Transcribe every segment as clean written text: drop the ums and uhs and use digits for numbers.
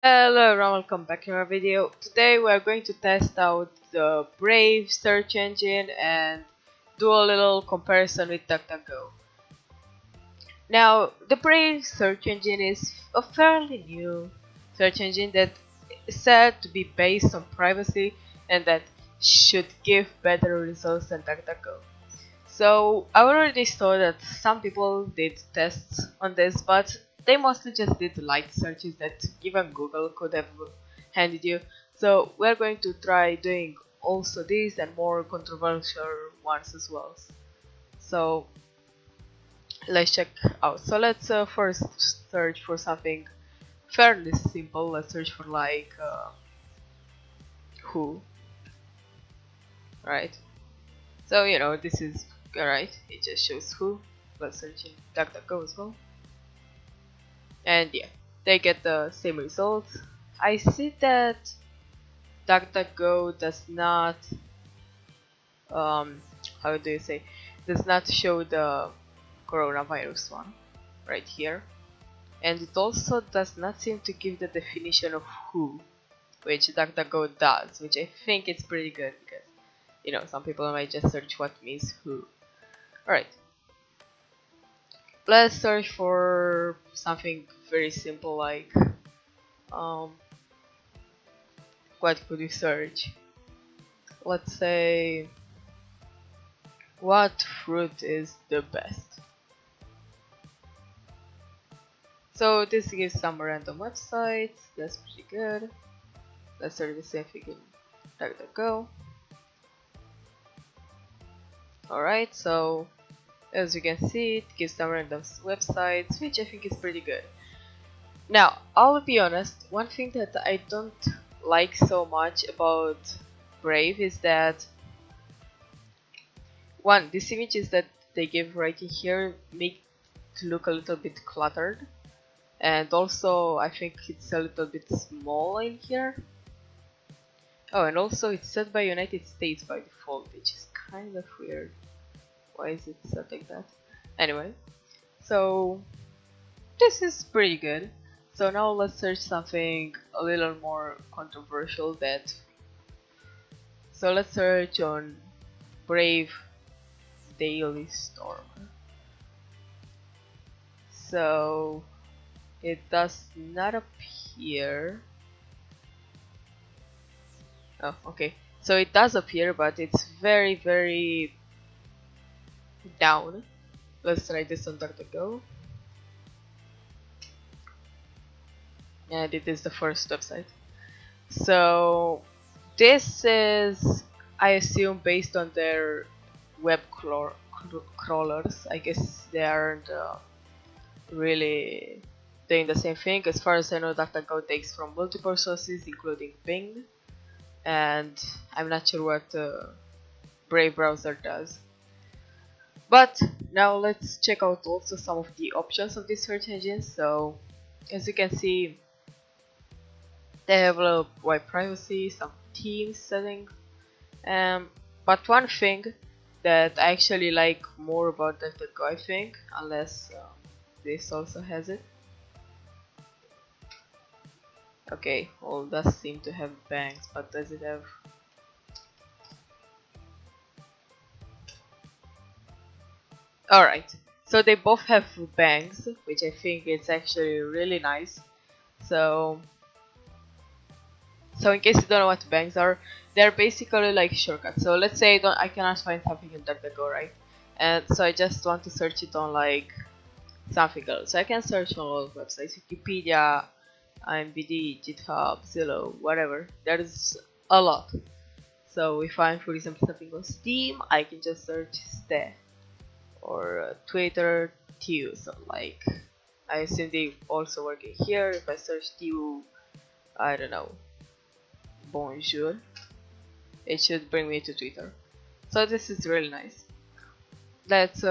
Hello everyone, welcome back to our video. Today we are going to test out the Brave search engine and do a little comparison with DuckDuckGo. Now, the Brave search engine is a fairly new search engine that is said to be based on privacy and that should give better results than DuckDuckGo. So I already saw that some people did tests on this, but they mostly just did light searches that even Google could have handed you. So we're going to try doing also these and more controversial ones as well. So let's check out. So let's first search for something fairly simple. Let's search for like who, right? So this is alright. It just shows who. Let's search in DuckDuckGo as well. And yeah, they get the same results. I see that DuckDuckGo does not how do you say, does not show the coronavirus one right here, and it also does not seem to give the definition of who, which DuckDuckGo does, which I think is pretty good because some people might just search what means who. Alright, let's search for something very simple like what could we search? Let's say, what fruit is the best? So this gives some random websites, that's pretty good. Let's search the same thing in DuckDuckGo. Alright, so as you can see, it gives some random websites, which I think is pretty good. Now, I'll be honest, one thing that I don't like so much about Brave is that one, these images that they give right in here make it look a little bit cluttered, and also I think it's a little bit small in here. Oh, and also it's set by United States by default, which is kind of weird. Why is it set like that? Anyway, so this is pretty good. So now let's search something a little more controversial so let's search on Brave Daily Storm. So it does not appear. Oh, okay. So it does appear, but it's very down. Let's try this on DuckDuckGo. And it is the first website. So this is, I assume, based on their web crawlers. I guess they aren't really doing the same thing. As far as I know, DuckDuckGo takes from multiple sources, including Bing, and I'm not sure what Brave browser does. But now let's check out also some of the options of this search engine. So as you can see, they have a little wide privacy, some theme settings, but one thing that I actually like more about DuckDuckGo, I think, unless this also has it. Okay, well, does seem to have bangs, but does it have? Alright, so they both have bangs, which I think is actually really nice. So in case you don't know what bangs are, they're basically like shortcuts. So let's say I cannot find something in DuckDuckGo, right? And so I just want to search it on like something else. So I can search on all websites, Wikipedia, IMDb, GitHub, Zillow, whatever. There's a lot. So if I'm, for example, something on Steam, I can just search Ste or Twitter Tiu. So like, I assume they also work in here. If I search Tiu, I don't know, bonjour, it should bring me to Twitter. So this is really nice. Let's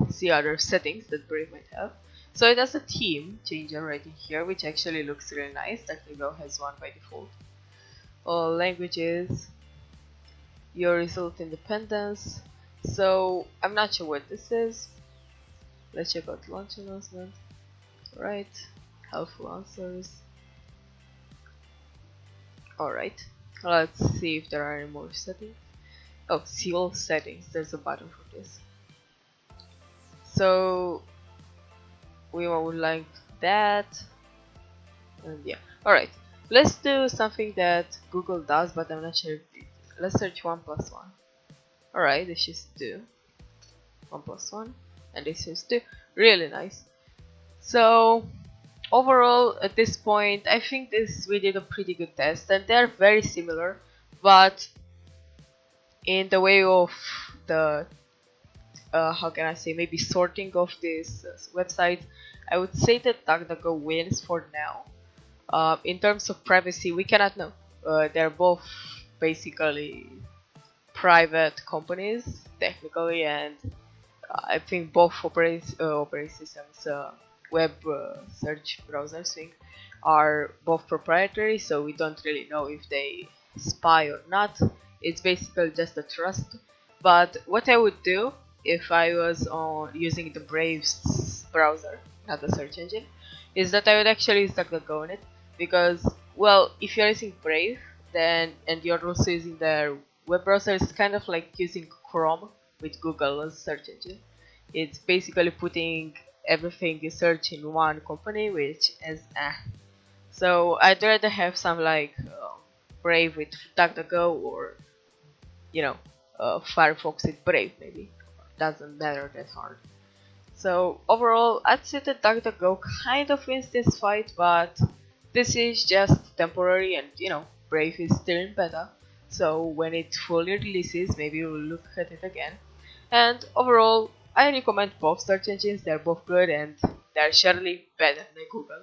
see other settings that Brave might have. So it has a theme changer right in here, which actually looks really nice. DuckDuckGo has one by default. All languages, your result independence. So I'm not sure what this is. Let's check out launch announcement. Right, helpful answers. Alright, let's see if there are any more settings. Oh, see all settings, there's a button for this. So we would like that, and yeah. Alright, let's do something that Google does, but I'm not sure. Let's search 1+1. Alright, this is 2. 1+1, and this is 2. Really nice. So overall, at this point, I think we did a pretty good test, and they're very similar, but in the way of the how can I say, maybe sorting of this website, I would say that DuckDuckGo wins for now. In terms of privacy, we cannot know. They're both basically private companies technically, and I think both operating systems, web search browsers thing, are both proprietary, so we don't really know if they spy or not. It's basically just a trust. But what I would do if I was on using the Brave's browser, not the search engine, is that I would actually use DuckDuckGo on it, because, well, if you're using Brave, then and you're also using their web browser, it's kind of like using Chrome with Google as search engine. It's basically putting everything you search in one company, which is So I'd rather have some like Brave with DuckDuckGo, or Firefox with Brave maybe. Doesn't matter that hard. So overall, I'd say that DuckDuckGo kind of wins this fight, but this is just temporary, and Brave is still in beta. So when it fully releases, maybe we'll look at it again. And overall, I recommend both search engines. They're both good, and they're surely better than Google.